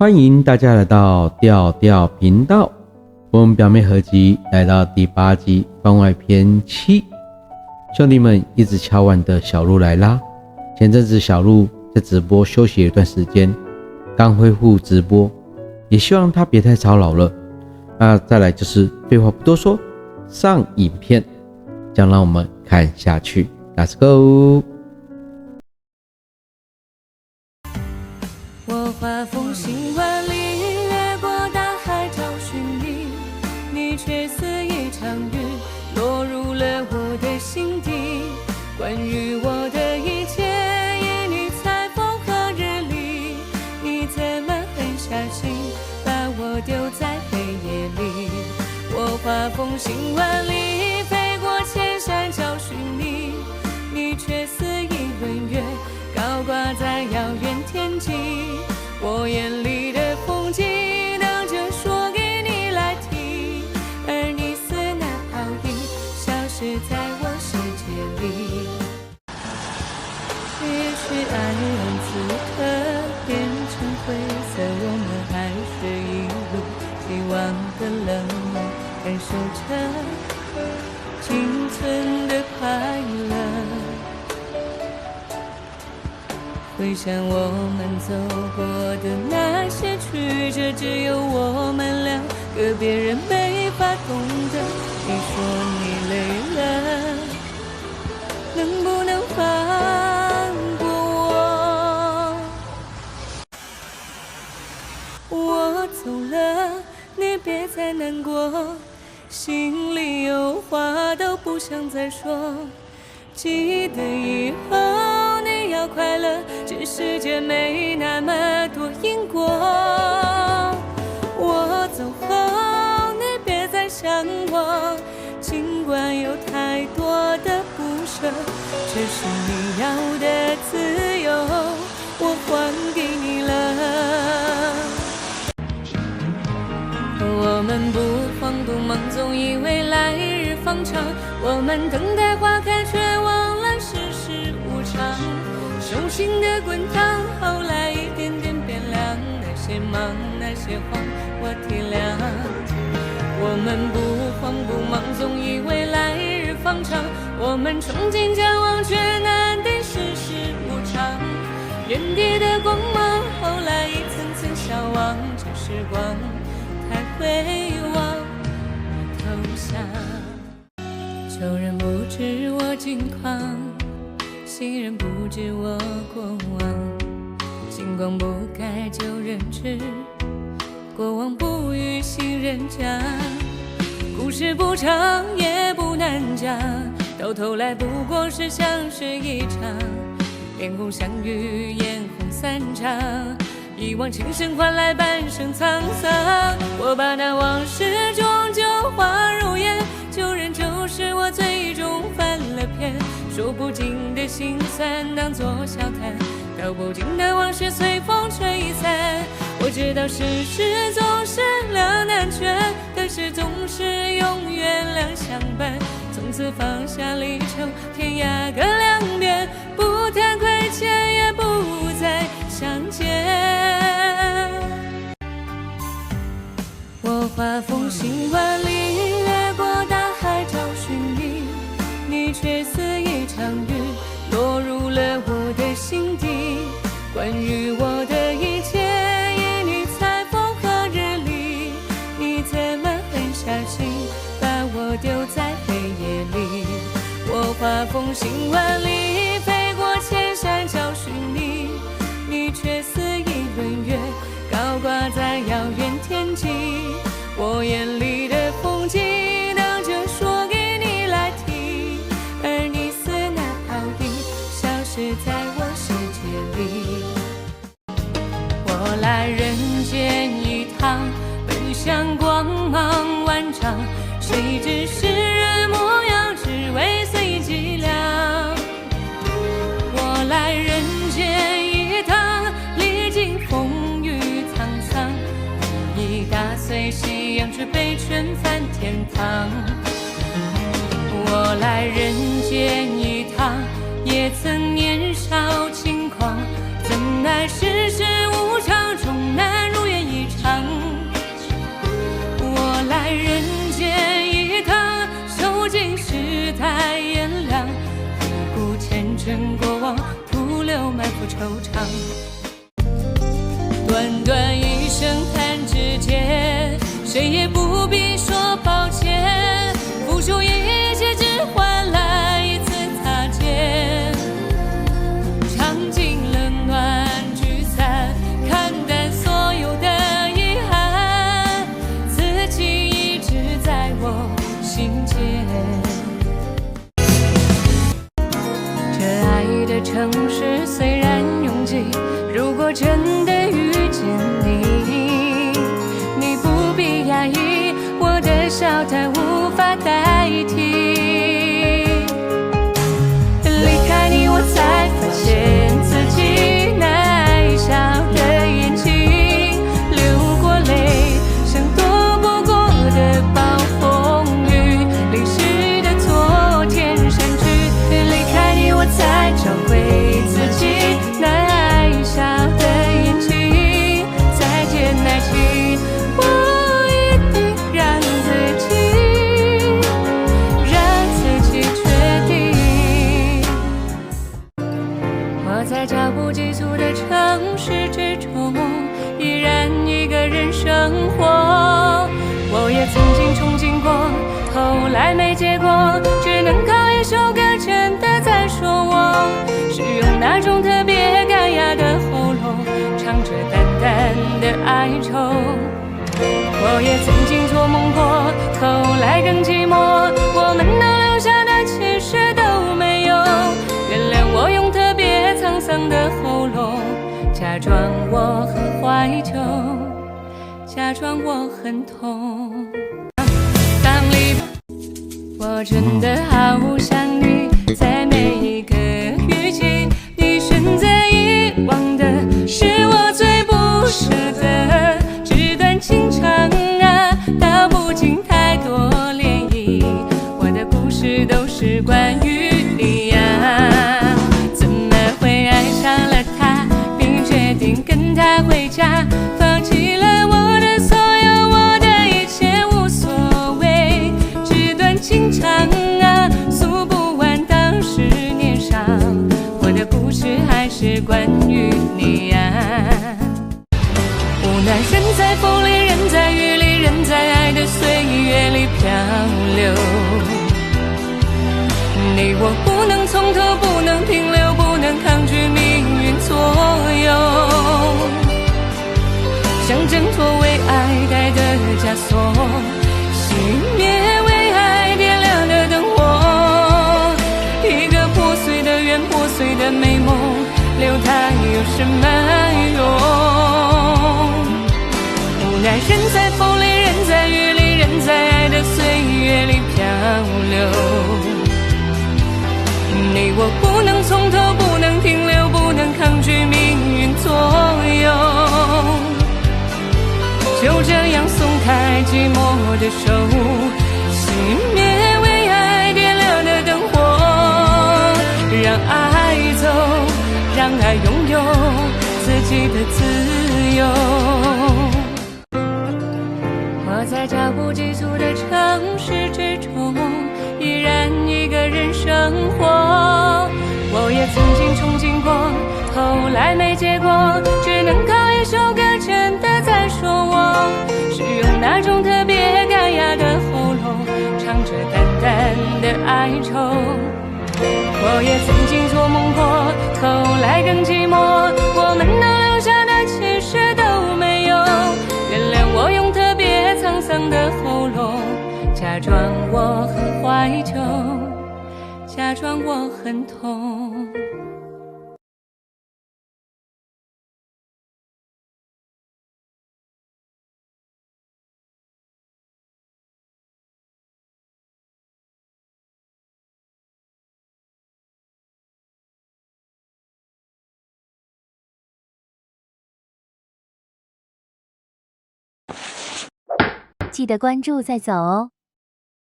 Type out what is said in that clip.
欢迎大家来到调调频道，我们表妹合集来到第8集番外篇7，兄弟们一直敲碗的小鹿来啦。前阵子小鹿在直播休息了一段时间，刚恢复直播，也希望他别太操劳了。那再来就是废话不多说，上影片，将让我们看下去 ，Let's go。我画风行万里，越过大海找寻你，你却似一场雨，落入了我的心底。关于我的一切，以你裁缝和日历，你怎么狠下心把我丢在黑夜里？我画风行万里，飞过千山找寻你，你却似一轮月，高挂在遥远天际。我眼里的风景等着说给你来听，而你似那泡影，消失在我世界里。也许爱让此刻变成灰色，我们还是一路希望的冷漠，感受着仅存的快乐。回想我们走过的那些曲折，只有我们两个，别人没法懂得。你说你累了，能不能放过我？我走了，你别再难过，心里有话都不想再说。记得以后你要快乐，这世界没那么多因果。我走后你别再想我，尽管有太多的不舍，这是你要的自由，我还给你了。我们不慌不忙，总以为来日方长，我们等待花开，却忘了世事无常。手心的滚烫，后来一点点变凉，那些忙那些慌我体谅。我们不慌不忙，总以为来日方长，我们憧憬将往，却难敌世事无常。原地的光芒，后来一层层消亡，这时光才会往投降。旧人不知我近况，新人不知我过往。星光不改旧人知，过往不与新人讲。故事不长也不难讲，到头来不过是相识一场。脸红相遇，眼红散场，一往情深换来半生沧桑。我把那往事终究化如烟，旧人就是我最终翻了篇。说不尽的心酸当作笑谈，道不尽的往事随风吹散。我知道世事总是两难全，但是总是永远两相伴。从此放下离愁，天涯各两边，不谈亏欠，也不再相见。我画风行万里，越过大海找寻你，你却似一场雨，落入了我的心底。关于我的一切，以你裁缝和日历，你怎么狠下心把我丢在黑夜里？我画风行万里，飞过千山找寻你，你却似一轮月，高挂在遥远天际。我眼里的风景等着说给你来听，而你似那泡影，消失在我世界里。我来人间一趟，奔向光芒万丈，谁知世人模样，只为随脊梁。我来人间一趟，历经风雨沧桑，一打碎夕阳，只被劝返天堂。我来人间一趟，也曾年少轻狂，怎奈世事无常，终难如愿短短一声弹指间，谁也不必说抱歉，付出一切只换来一次擦肩。尝尽了暖聚散，看淡所有的遗憾，自己一直在我心间。这爱的城市虽然拥挤，如果真的遇见你，你不必压抑，我的笑它无法代替。离开你，我才发现自己那爱笑的眼睛，流过泪，像躲不过的暴风雨，淋湿的昨天删去。离开你，我才找回自己那爱笑的眼睛，再见爱情，我一定让自己决定。我在脚步急促的城市之中，依然一个人生活。我也曾经憧憬过，后来没结果，只能靠一首歌真的在说我，是用那种特别干哑的喉咙，唱着淡淡的哀愁。我也曾经做梦过，后来更寂寞，我们能留下的其实都没有。原谅我用特别沧桑的喉咙，假装我很怀旧，假装我很痛。当离我真的好想你，在每一个雨季，你选择遗忘的是我最不舍的。纸短情长啊，道不尽太多涟漪，我的故事都是关于你呀。怎么会爱上了他，并决定跟他回家，放弃了我的所有，我的一切无所谓。纸短情长啊，诉不完当时年少，我的故事还是关于你呀。无奈人在风里，人在雨里，人在爱的岁月里漂流。你我不能从头，不能停留，不能抗拒命运左右，像挣脱为爱盖的枷锁，熄灭为爱点亮的灯火。一个破碎的圆，破碎的美梦，留它有什么用？无奈人在风里，人在雨里，人在爱的岁月里漂流。你我不能从头，不能停留，不能抗拒命运左右，就这样松开寂寞的手，熄灭为爱点亮的灯火，让爱走，让爱拥有自己的自由。我在脚步急促的城市之中，依然一个人生活。我也曾经憧憬过，后来没结果，只能靠一首歌真的在说我，是用那种特别干哑的喉咙，唱着淡淡的哀愁。我也曾经做梦过，后来更寂寞，我们能留下的其实都没有。原谅我用特别沧桑的喉咙，假装我很怀旧，假装我很痛。记得关注再走哦。